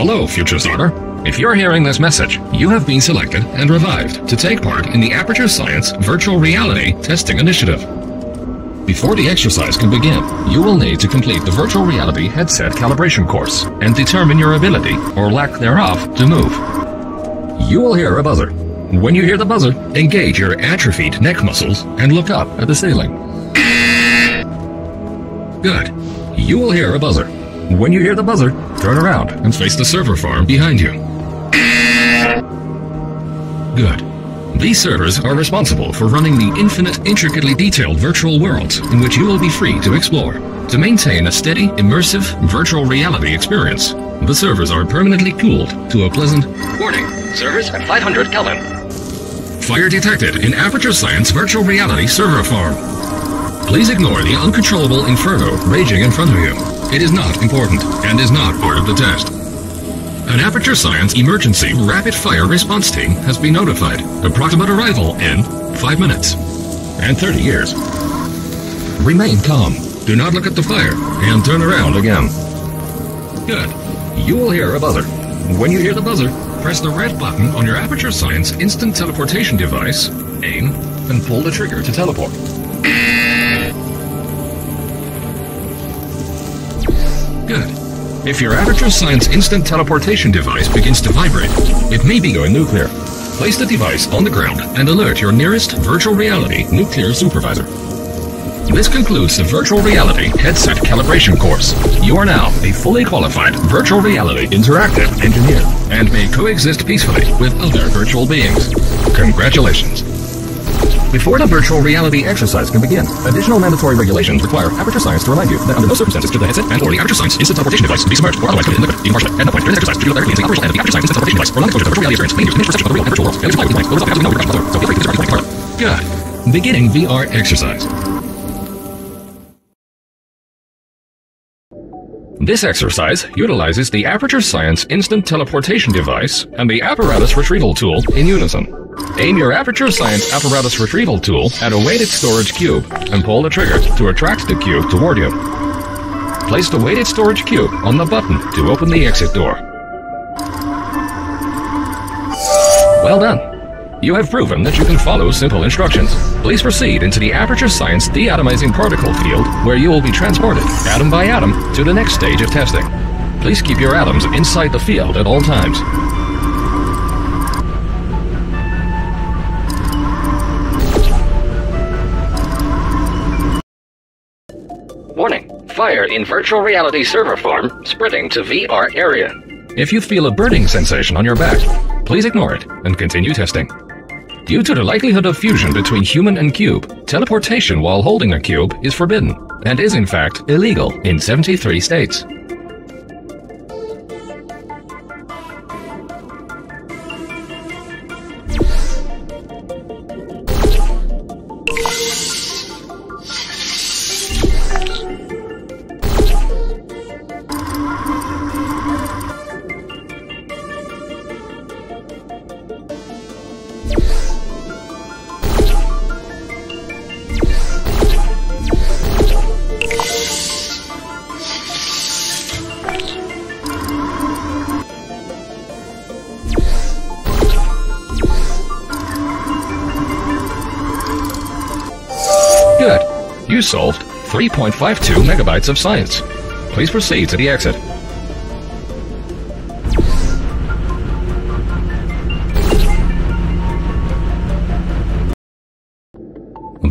Hello, future starter. If you're hearing this message, you have been selected and revived to take part in the Aperture Science Virtual Reality Testing Initiative. Before the exercise can begin, you will need to complete the Virtual Reality Headset Calibration course and determine your ability, or lack thereof, to move. You will hear a buzzer. When you hear the buzzer, engage your atrophied neck muscles and look up at the ceiling. Good. You will hear a buzzer. When you hear the buzzer, turn around and face the server farm behind you. Good. These servers are responsible for running the infinite, intricately detailed virtual worlds in which you will be free to explore. To maintain a steady, immersive, virtual reality experience, the servers are permanently cooled to a pleasant... Warning, servers at 500 Kelvin. Fire detected in Aperture Science Virtual Reality Server Farm. Please ignore the uncontrollable inferno raging in front of you. It is not important and is not part of the test. An Aperture Science Emergency Rapid Fire Response Team has been notified. Approximate arrival in 5 minutes and 30 years. Remain calm. Do not look at the fire and turn around again. Good. You will hear a buzzer. When you hear the buzzer, press the red button on your Aperture Science Instant Teleportation device, aim, and pull the trigger to teleport. Good. If your Aperture Science Instant Teleportation device begins to vibrate, it may be going nuclear. Place the device on the ground and alert your nearest Virtual Reality Nuclear Supervisor. This concludes the Virtual Reality Headset Calibration course. You are now a fully qualified Virtual Reality Interactive Engineer and may coexist peacefully with other virtual beings. Congratulations. Before the virtual reality exercise can begin, additional mandatory regulations require Aperture Science to remind you that under no circumstances should the headset and/or the Aperture Science Instant Teleportation device be submerged or otherwise covered in liquid, even partially. At no point during the exercise should you alert the operational end of the Aperture Science Instant Teleportation device or non-exposure to virtual reality experience may induce diminished perception of the real and virtual worlds and supply with the result of absolutely no repercussions whatsoever. So feel free to disregard the part. Good. Beginning VR exercise. This exercise utilizes the Aperture Science Instant Teleportation device and the Apparatus Retrieval tool in unison. Aim your Aperture Science Apparatus Retrieval tool at a weighted storage cube and pull the trigger to attract the cube toward you. Place the weighted storage cube on the button to open the exit door. Well done. You have proven that you can follow simple instructions. Please proceed into the Aperture Science Deatomizing Particle field, where you will be transported, atom by atom, to the next stage of testing. Please keep your atoms inside the field at all times. Warning, fire in Virtual Reality Server Farm, spreading to VR area. If you feel a burning sensation on your back, please ignore it and continue testing. Due to the likelihood of fusion between human and cube, teleportation while holding a cube is forbidden, and is in fact illegal in 73 states. Good. You solved 3.52 megabytes of science. Please proceed to the exit.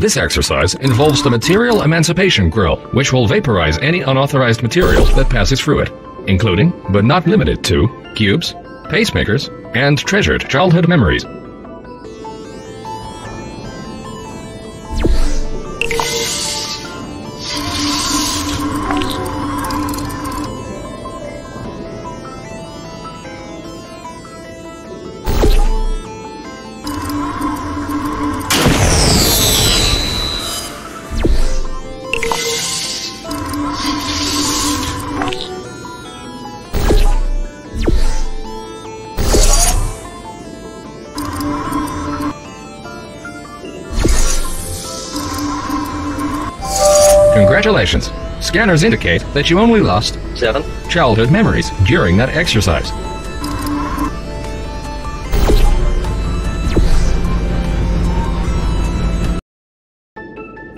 This exercise involves the Material Emancipation Grill, which will vaporize any unauthorized material that passes through it, including, but not limited to, cubes, pacemakers, and treasured childhood memories. Congratulations! Scanners indicate that you only lost 7 childhood memories during that exercise.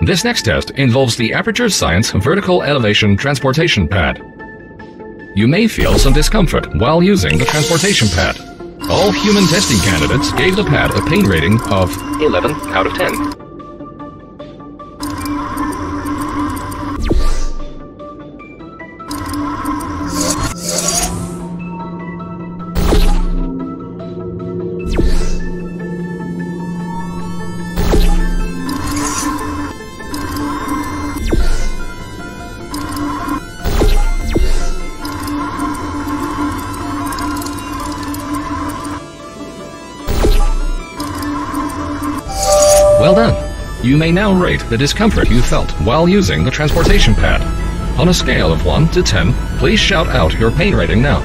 This next test involves the Aperture Science Vertical Elevation Transportation Pad. You may feel some discomfort while using the transportation pad. All human testing candidates gave the pad a pain rating of 11 out of 10. Well done! You may now rate the discomfort you felt while using the transportation pad. On a scale of 1 to 10, please shout out your pain rating now.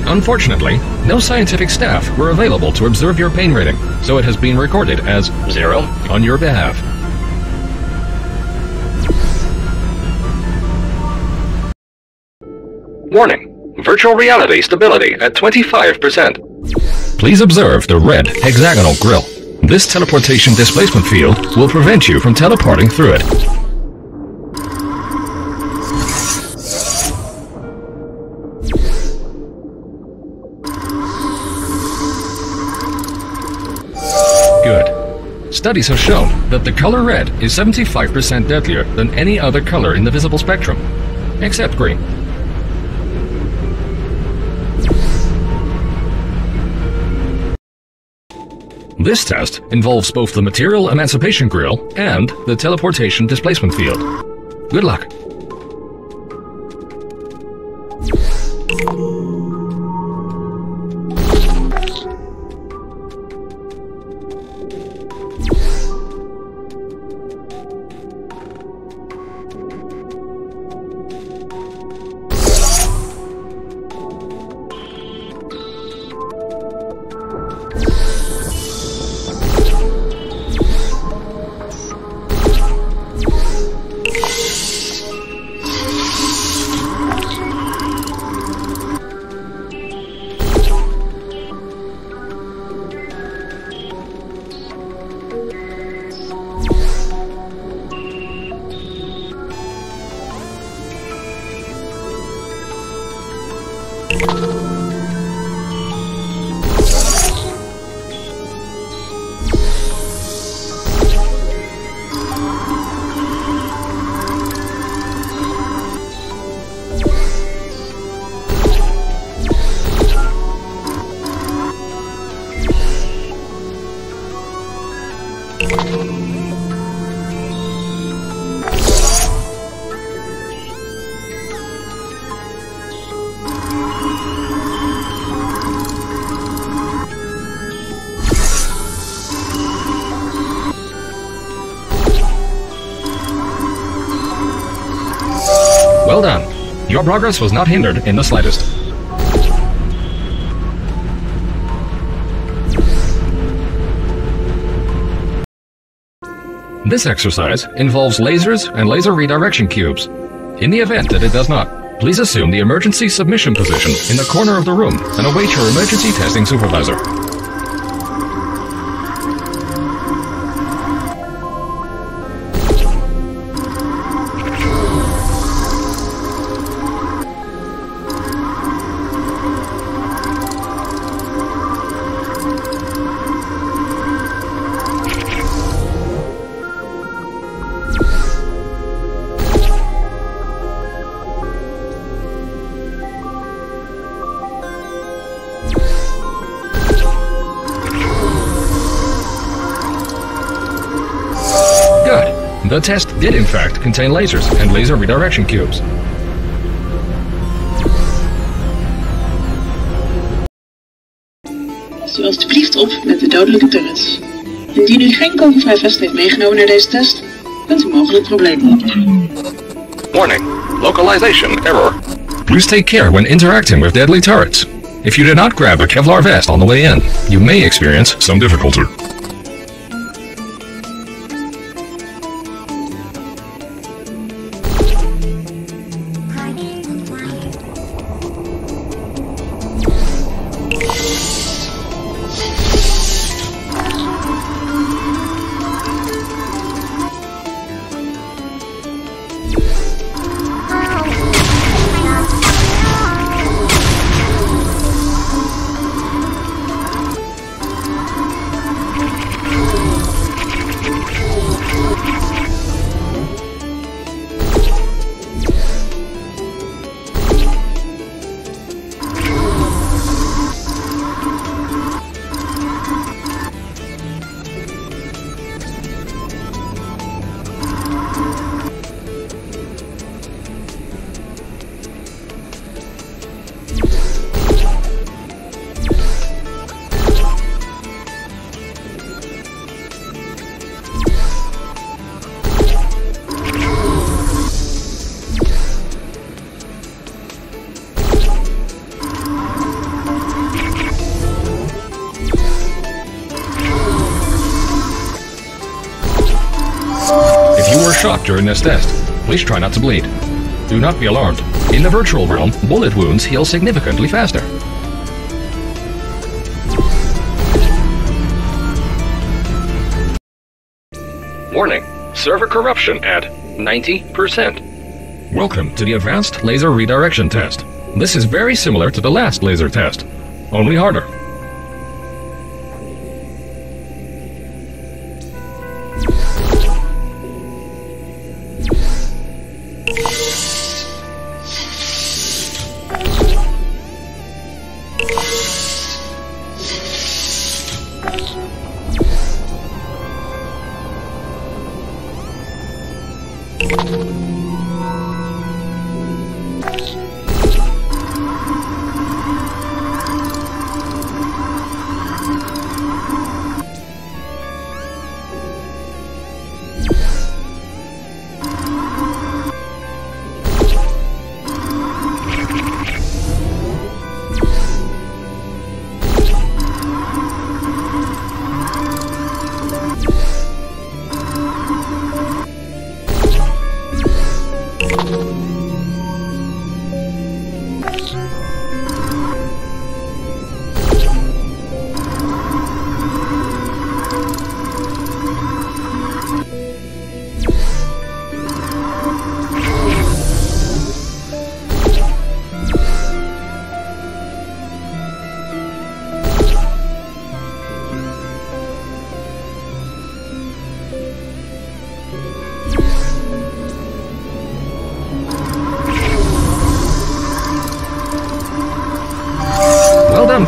Unfortunately, no scientific staff were available to observe your pain rating, so it has been recorded as 0 on your behalf. Warning! Virtual reality stability at 25%. Please observe the red hexagonal grill. This teleportation displacement field will prevent you from teleporting through it. Good. Studies have shown that the color red is 75% deadlier than any other color in the visible spectrum, except green. This test involves both the material emancipation grill and the teleportation displacement field. Good luck! Well done. Your progress was not hindered in the slightest. This exercise involves lasers and laser redirection cubes. In the event that it does not, please assume the emergency submission position in the corner of the room and await your emergency testing supervisor. The test did in fact contain lasers and laser redirection cubes. Past u alstublieft op met de dodelijke turrets. Indien u geen kogelvrij vest heeft meegenomen naar deze test, kunt u mogelijk problemen opdoen. Warning. Localization error. Please take care when interacting with deadly turrets. If you did not grab a Kevlar vest on the way in, you may experience some difficulty. shock during this test. Please try not to bleed. Do not be alarmed. In the virtual realm, bullet wounds heal significantly faster. Warning, server corruption at 90%. Welcome to the Advanced Laser Redirection Test. This is very similar to the last laser test, only harder.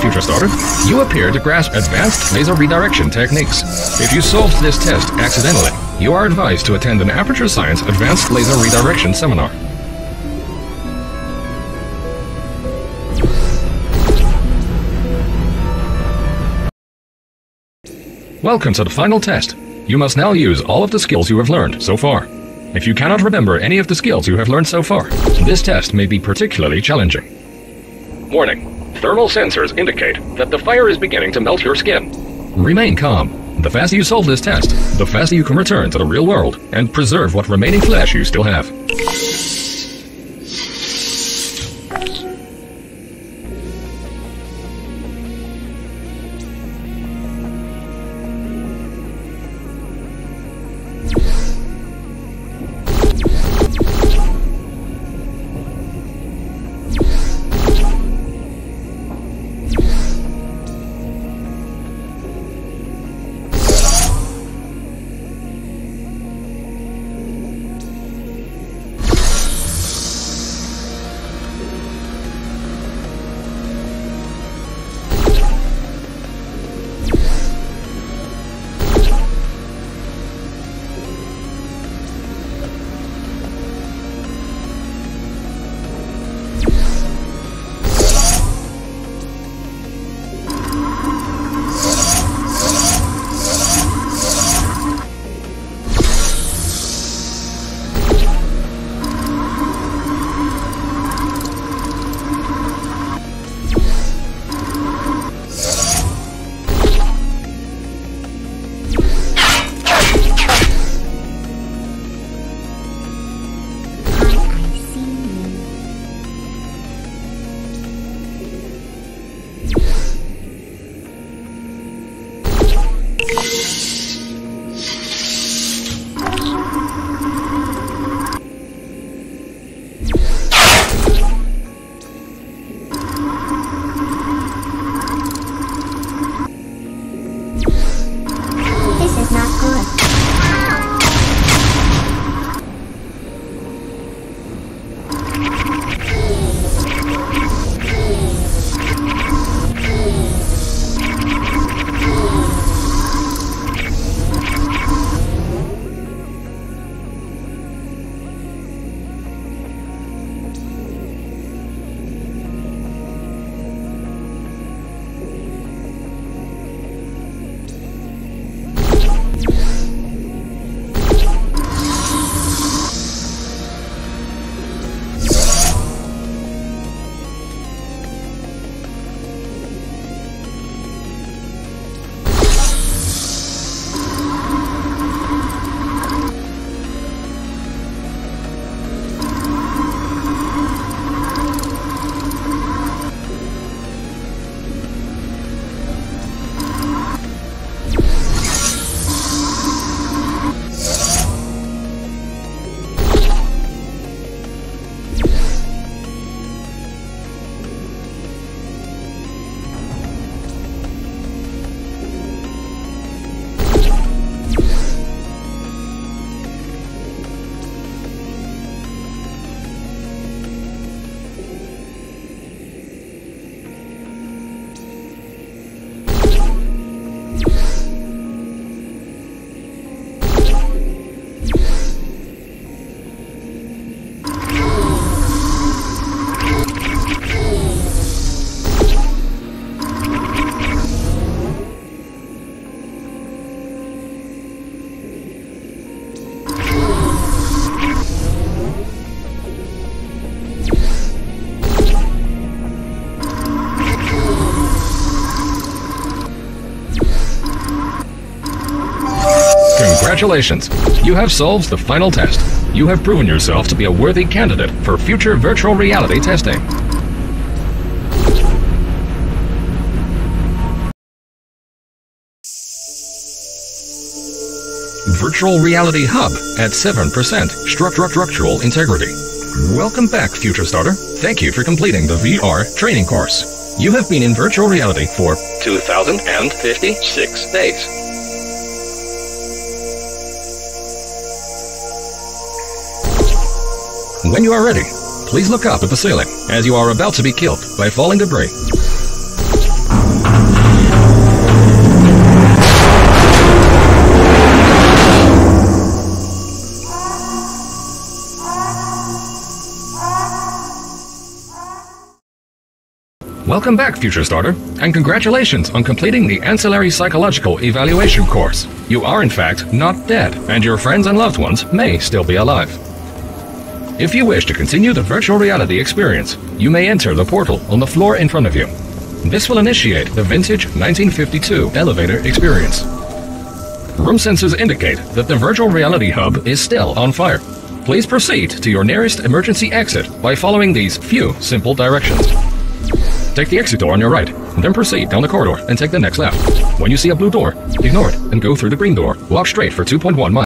Future starter, you appear to grasp advanced laser redirection techniques. If you solved this test accidentally, you are advised to attend an Aperture Science Advanced Laser Redirection seminar. Welcome to the final test. You must now use all of the skills you have learned so far. If you cannot remember any of the skills you have learned so far, this test may be particularly challenging. Warning. Thermal sensors indicate that the fire is beginning to melt your skin. Remain calm. The faster you solve this test, the faster you can return to the real world and preserve what remaining flesh you still have. Congratulations! You have solved the final test. You have proven yourself to be a worthy candidate for future virtual reality testing. Virtual Reality Hub at 7% structural integrity. Welcome back, Future Starter. Thank you for completing the VR training course. You have been in virtual reality for 2,056 days. When you are ready, please look up at the ceiling as you are about to be killed by falling debris. Welcome back, Future Starter, and congratulations on completing the Ancillary Psychological Evaluation course. You are in fact not dead, and your friends and loved ones may still be alive. If you wish to continue the virtual reality experience, you may enter the portal on the floor in front of you. This will initiate the vintage 1952 elevator experience. Room sensors indicate that the virtual reality hub is still on fire. Please proceed to your nearest emergency exit by following these few simple directions. Take the exit door on your right, then proceed down the corridor and take the next left. When you see a blue door, ignore it and go through the green door. Walk straight for 2.1 miles.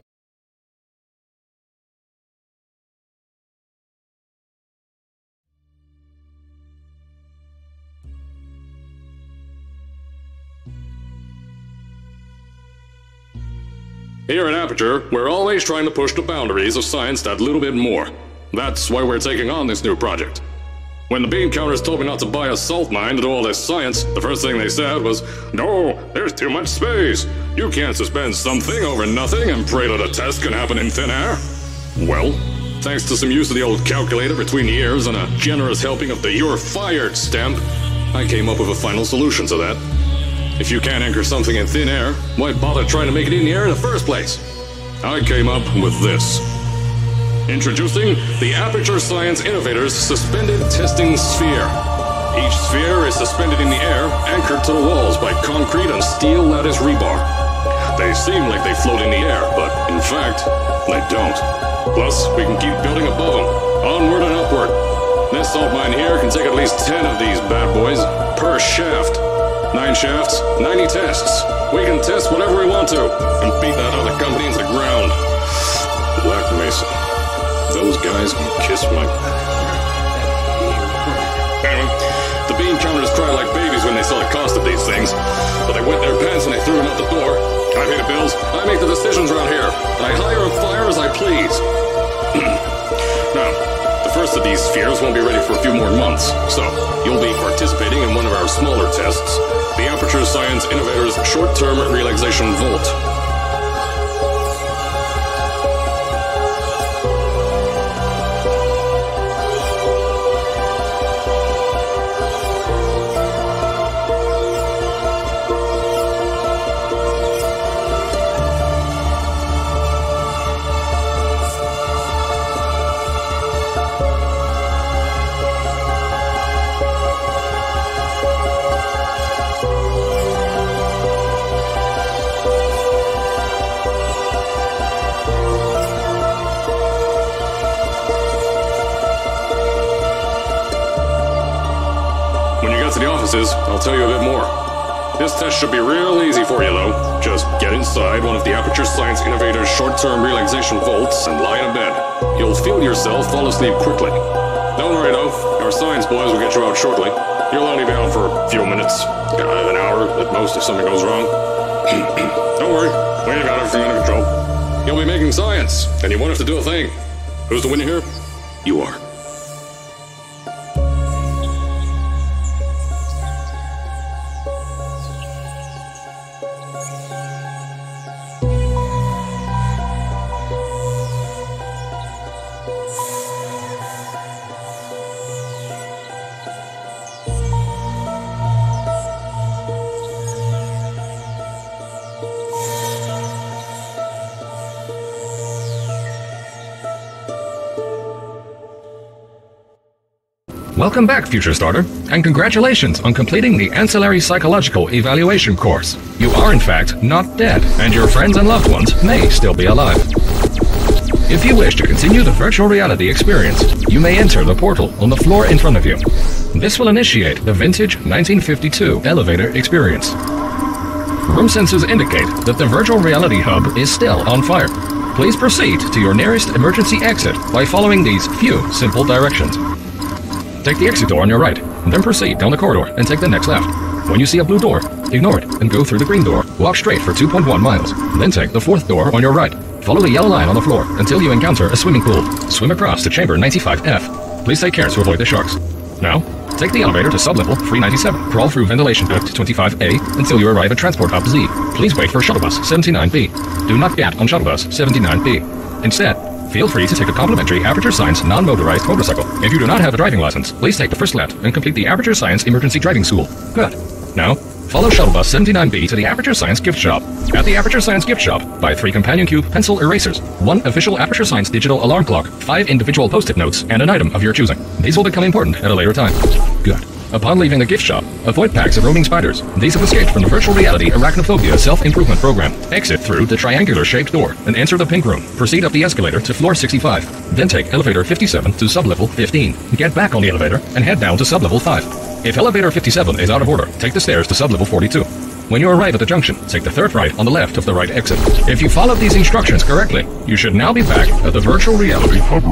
Here at Aperture, we're always trying to push the boundaries of science that little bit more. That's why we're taking on this new project. When the bean counters told me not to buy a salt mine to do all this science, the first thing they said was, "No, there's too much space. You can't suspend something over nothing and pray that a test can happen in thin air." Well, thanks to some use of the old calculator between the ears and a generous helping of the "you're fired" stamp, I came up with a final solution to that. If you can't anchor something in thin air, why bother trying to make it in the air in the first place? I came up with this. Introducing the Aperture Science Innovators Suspended Testing Sphere. Each sphere is suspended in the air, anchored to the walls by concrete and steel lattice rebar. They seem like they float in the air, but in fact, they don't. Plus, we can keep building above them, onward and upward. This salt mine here can take at least 10 of these bad boys per shaft. 9 shafts, 90 tests. We can test whatever we want to, and beat that other company into the ground. Black Mesa. Those guys can kiss my... Anyway, the bean counters cried like babies when they saw the cost of these things, but they wet their pants and they threw them out the door. I pay the bills, I make the decisions around here, and I hire and fire as I please. Now, the first of these spheres won't be ready for a few more months, so you'll be participating in one of our smaller tests, the Aperture Science Innovators Short-Term Relaxation Vault. I'll tell you a bit more. This test should be real easy for you, though. Just get inside one of the Aperture Science Innovators short-term relaxation vaults and lie in bed. You'll feel yourself fall asleep quickly. Don't worry, though. Our science boys will get you out shortly. You'll only be out for a few minutes. An hour at most if something goes wrong. Don't worry. We've got everything under control. You'll be making science, and you won't have to do a thing. Who's the winner here? You are. Welcome back, Future Starter, and congratulations on completing the Ancillary Psychological Evaluation course. You are, in fact, not dead, and your friends and loved ones may still be alive. If you wish to continue the virtual reality experience, you may enter the portal on the floor in front of you. This will initiate the vintage 1952 elevator experience. Room sensors indicate that the virtual reality hub is still on fire. Please proceed to your nearest emergency exit by following these few simple directions. Take the exit door on your right, then proceed down the corridor and take the next left. When you see a blue door, ignore it and go through the green door. Walk straight for 2.1 miles, then take the fourth door on your right. Follow the yellow line on the floor until you encounter a swimming pool. Swim across to chamber 95F. Please take care to avoid the sharks. Now, take the elevator to sublevel 397. Crawl through ventilation duct 25A until you arrive at transport hub Z. Please wait for shuttle bus 79B. Do not get on shuttle bus 79B. Instead, feel free to take a complimentary Aperture Science non-motorized motorcycle. If you do not have a driving license, please take the first left and complete the Aperture Science Emergency Driving School. Good. Now, follow shuttle bus 79B to the Aperture Science gift shop. At the Aperture Science gift shop, buy 3 companion cube pencil erasers, 1 official Aperture Science digital alarm clock, 5 individual post-it notes, and an item of your choosing. These will become important at a later time. Good. Upon leaving the gift shop, avoid packs of roaming spiders. These have escaped from the virtual reality arachnophobia self-improvement program. Exit through the triangular-shaped door and enter the pink room. Proceed up the escalator to floor 65. Then take elevator 57 to sublevel 15. Get back on the elevator and head down to sublevel 5. If elevator 57 is out of order, take the stairs to sublevel 42. When you arrive at the junction, take the third right on the left of the right exit. If you followed these instructions correctly, you should now be back at the virtual reality hub.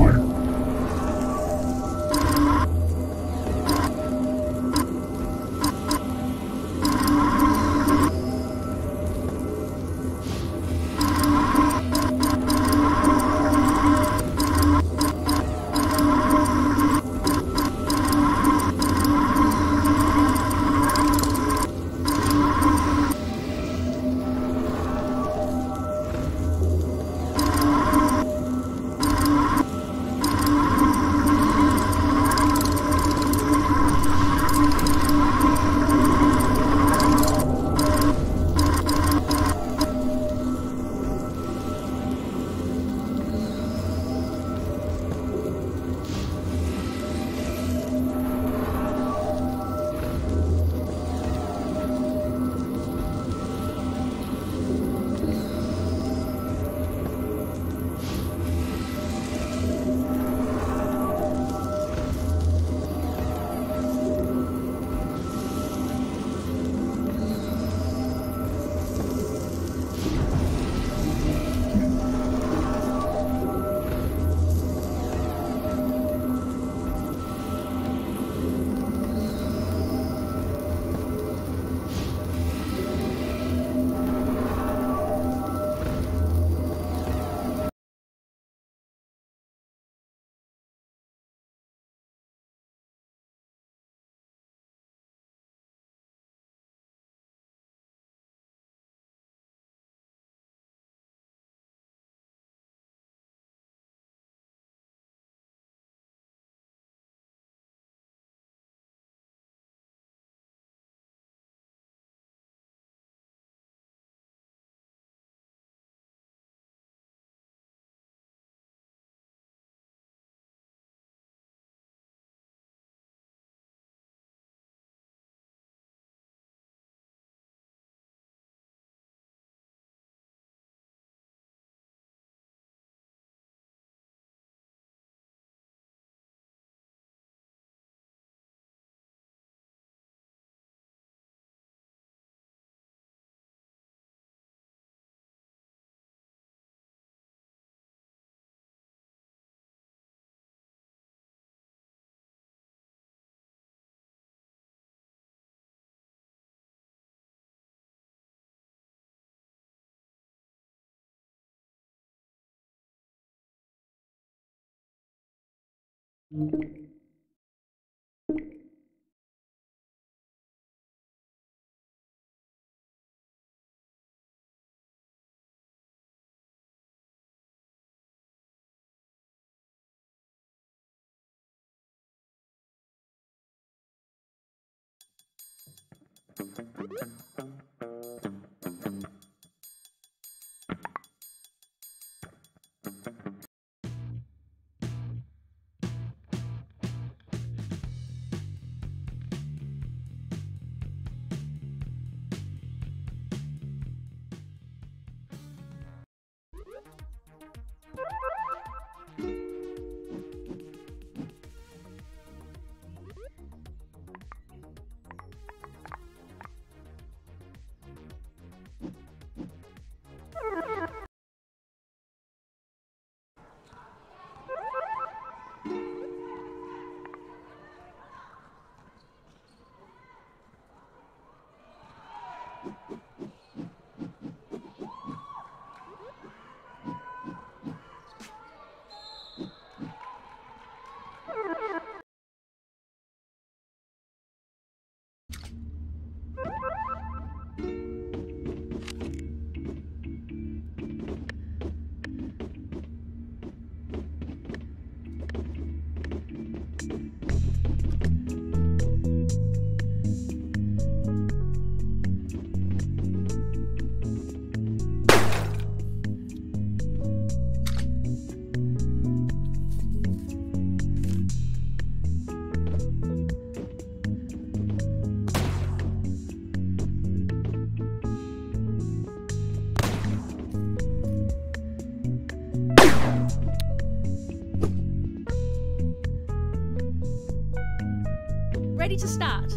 Ready to start.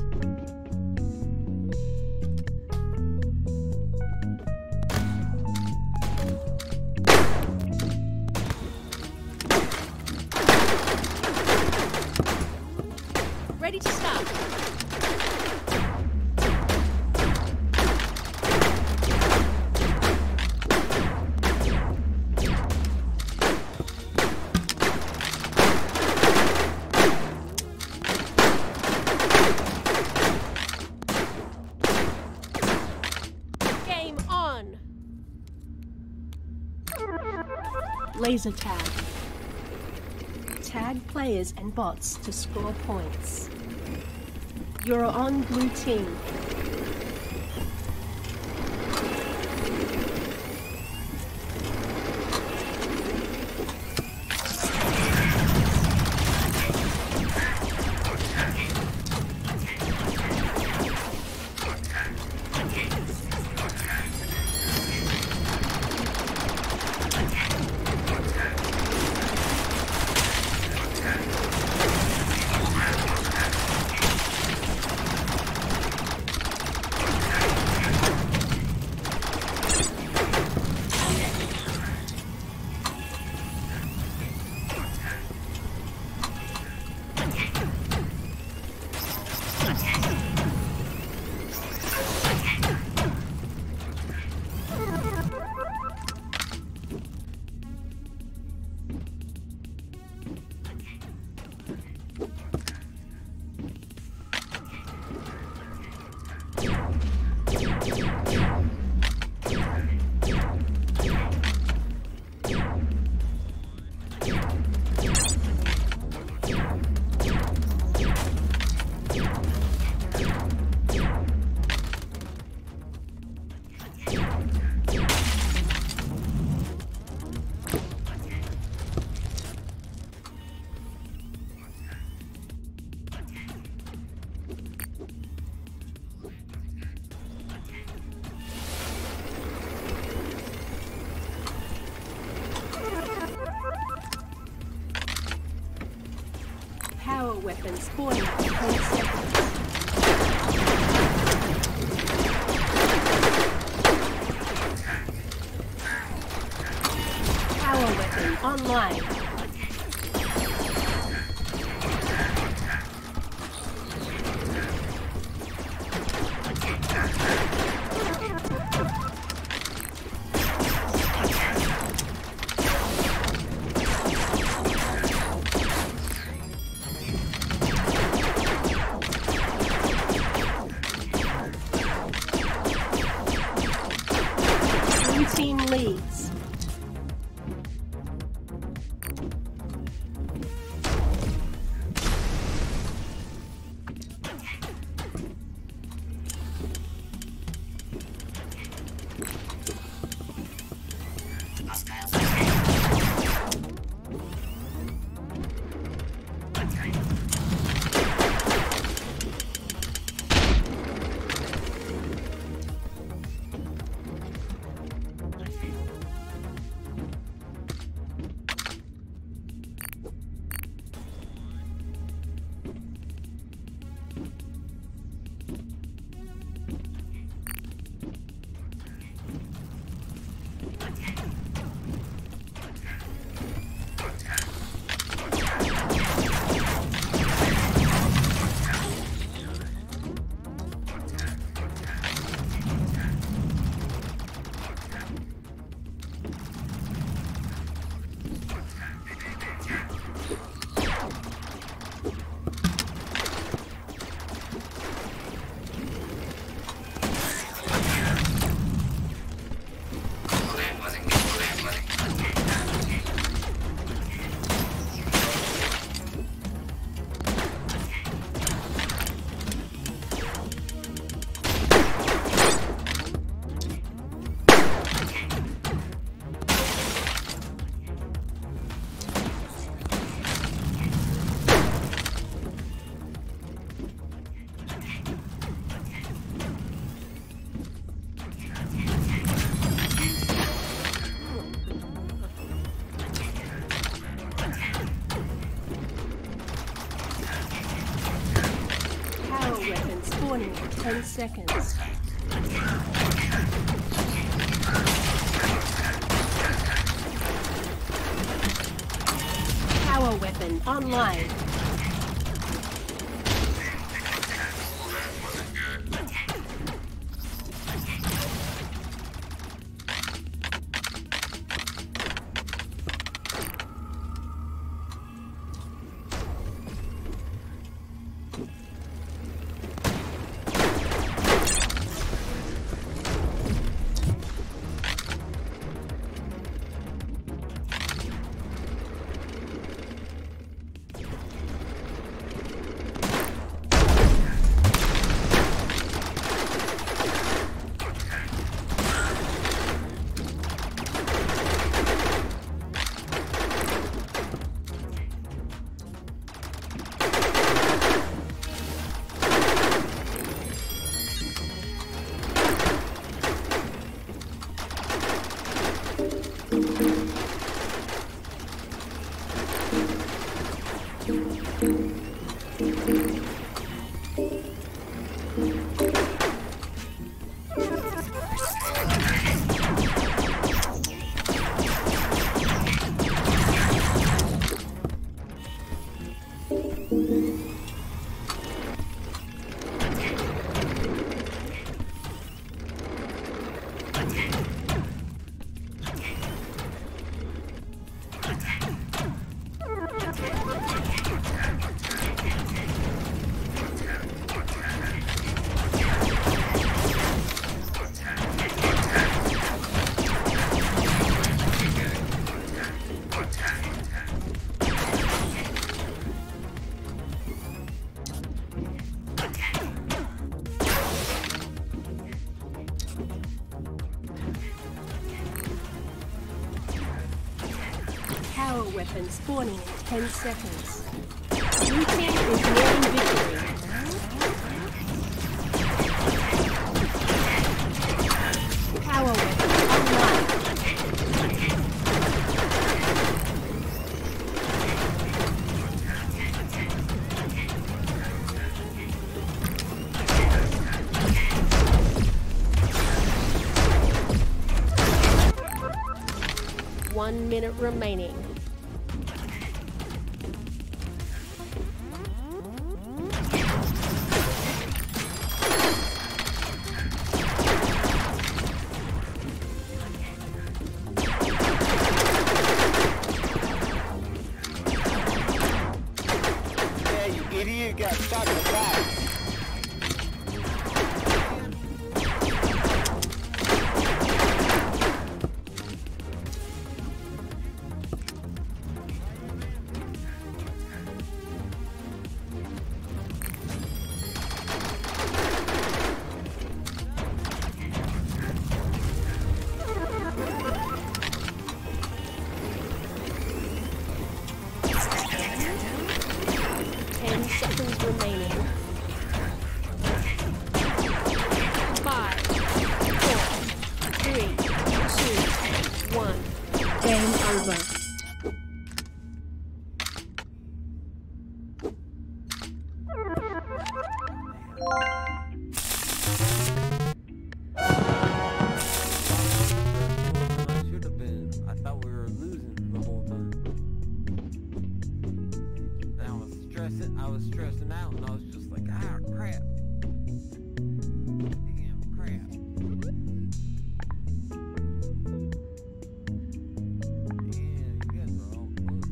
Ready to start. Game on. Laser tag. Tag players and bots to score points. You're on blue team. Power weapon spawning in 10 seconds. Power weapon online. Blue team leads. spawning in 10 seconds. Power weapon online. Power weapon spawning in 10 seconds. Blue team is nearing victory. Power weapon online. 1 minute remaining. Yeah, you idiot, got stuck in the back. Remaining. 5, 4, 3, 2, 1. Game over. Should have been. I thought we were losing the whole time. I was stressing out, and I was just like, ah, crap. Damn, crap. Yeah, you guys are all close,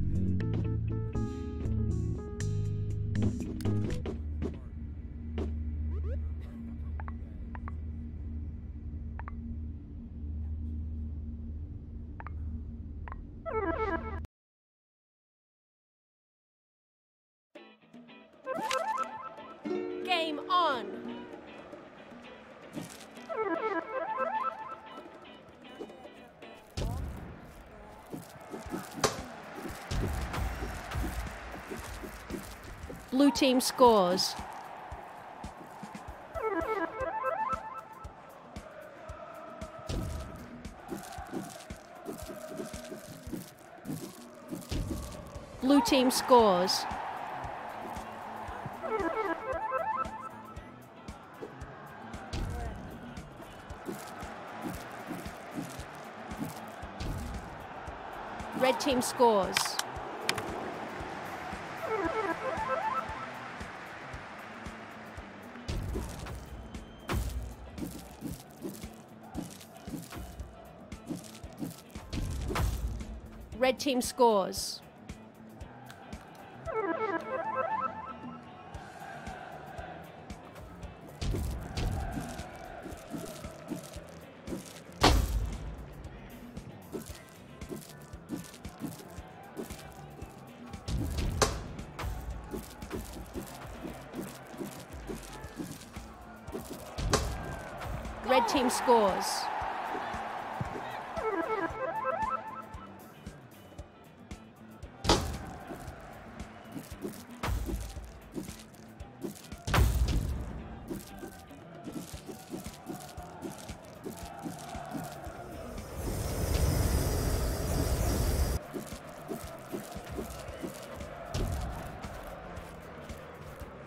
Game on! Blue team scores. Blue team scores. Red team scores. Red team scores. Red team scores.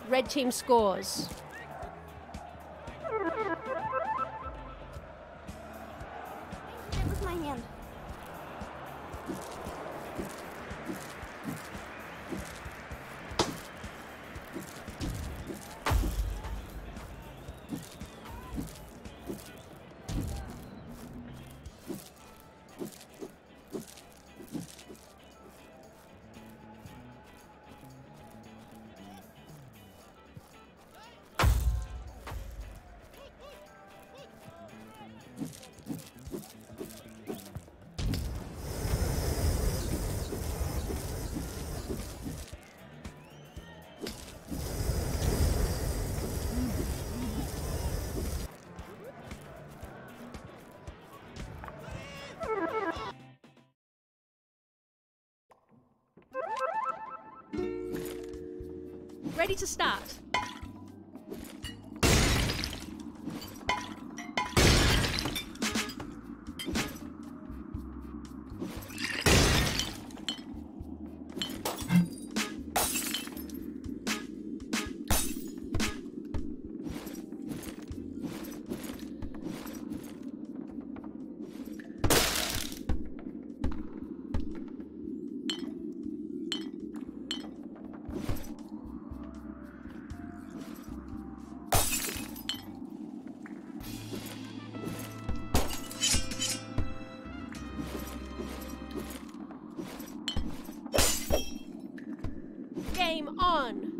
Red team scores. Get with my hand. Ready to start. Game on!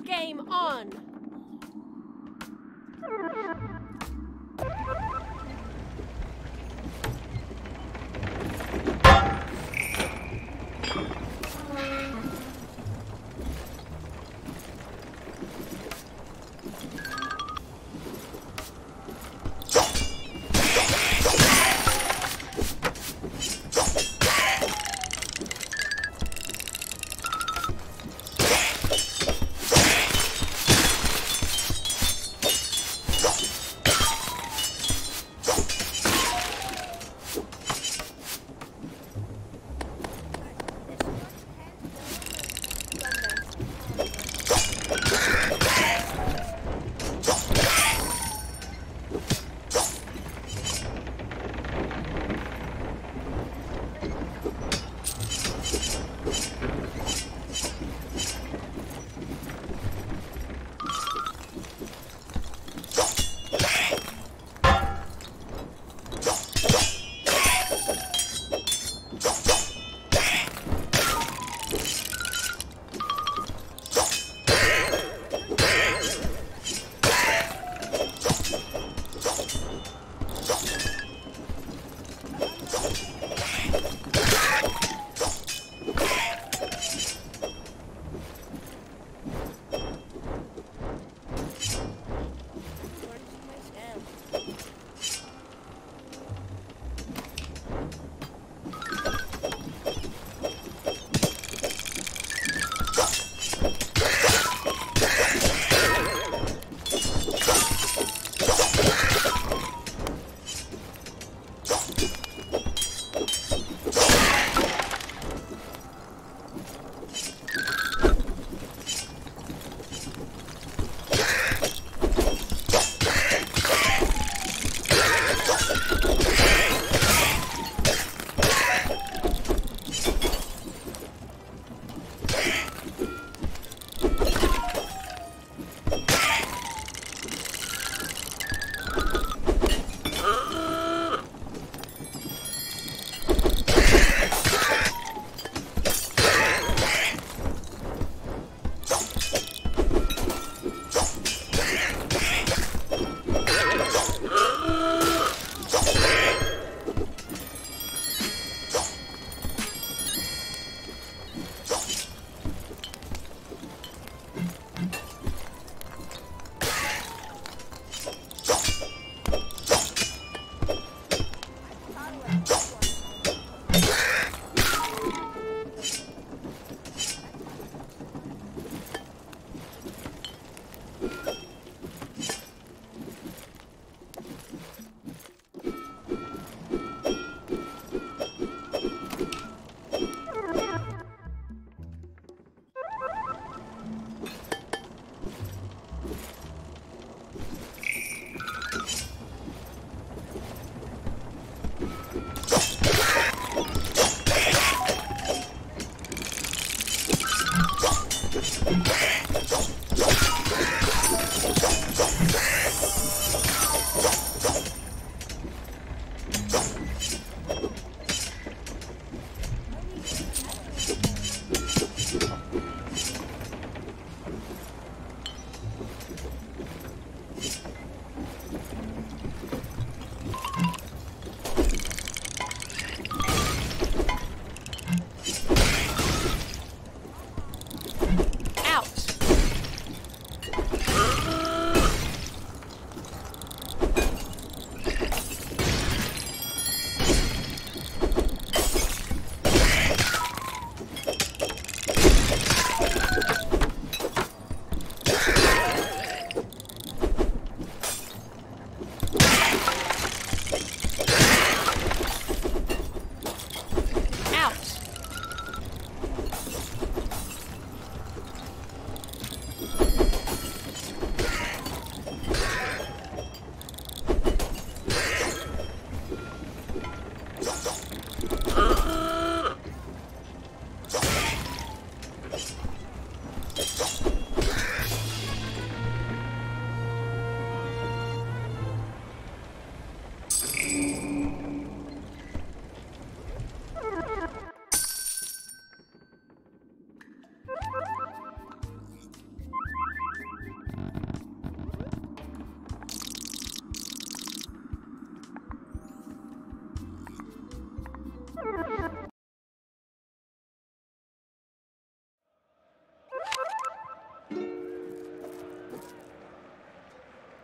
Game on.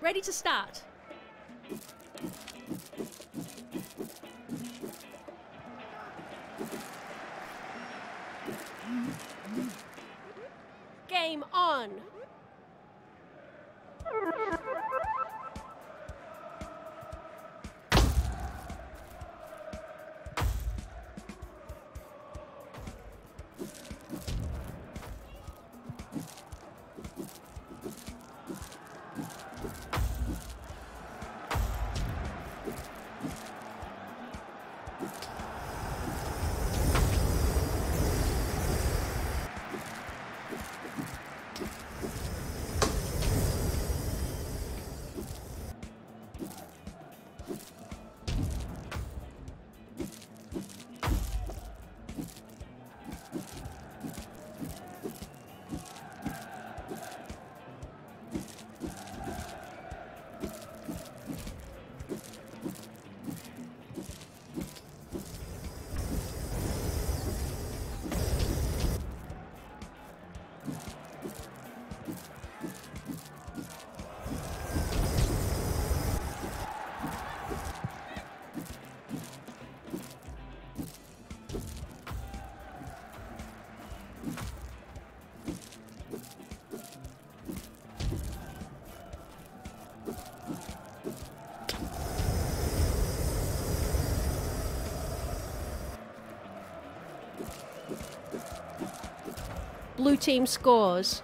Ready to start. Game on. Blue team scores.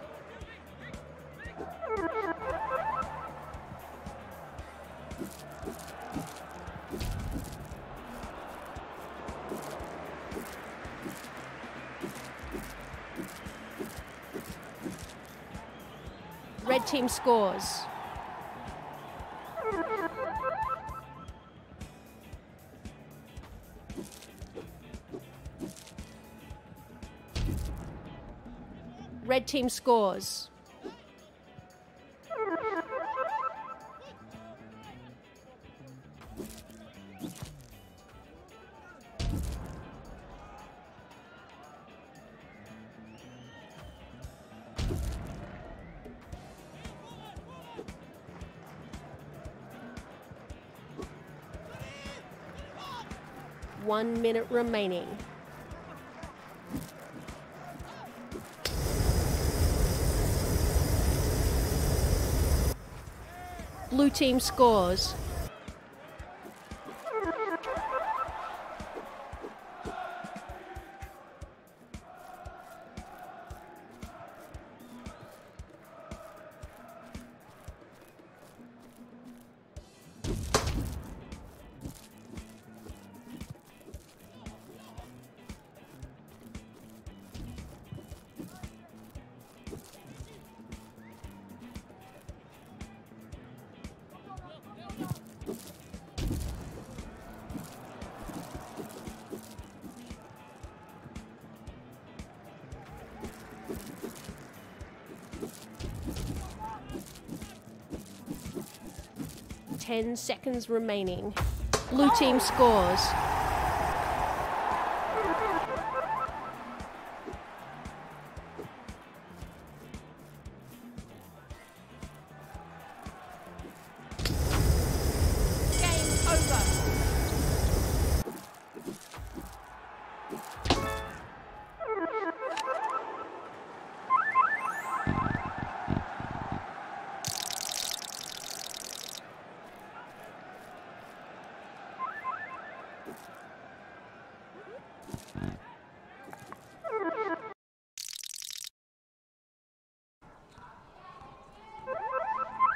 Red team scores. Red team scores. One minute remaining. Blue team scores. Ten seconds remaining. Blue team scores. Game over.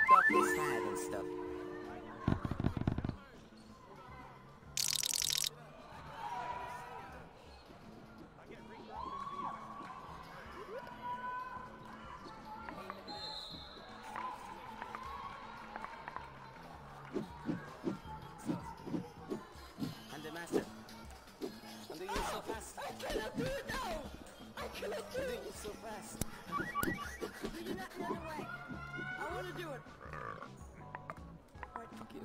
Got this hat and stuff. I'm the master. I'm doing it so fast. I cannot do it now. I cannot do it. I'm doing it so fast. You do not know the way. I want to do it. Alright, fuck you.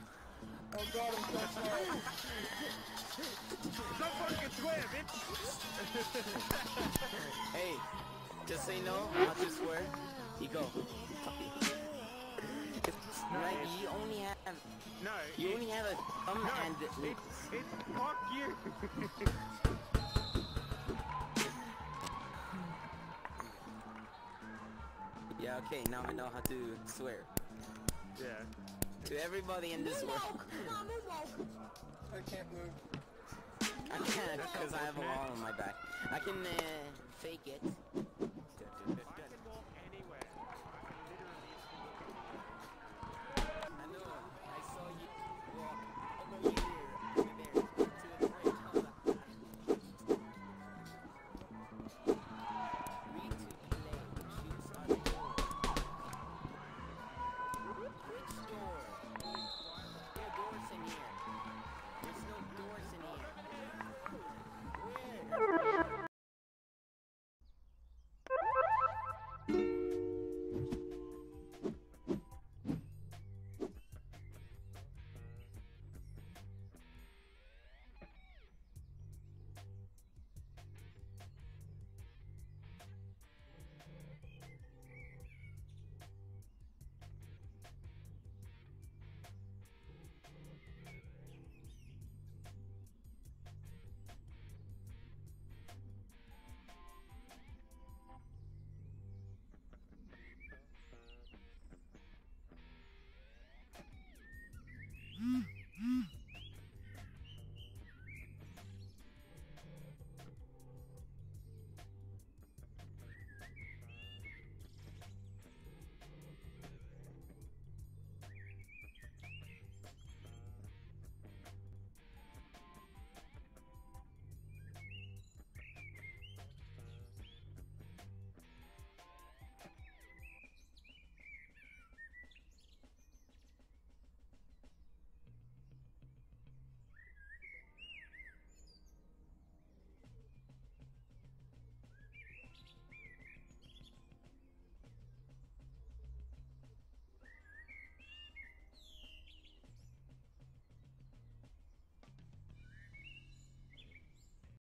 Oh god, I'm so sorry. Don't fucking swear, bitch! Hey, just say no, not to swear. You go. Fuck you. Right, you only have a thumb and it's fuck you. Yeah, okay, now I know how to swear. Yeah. To everybody in this world. I can't move. I can't because I have a wall on my back. I can fake it.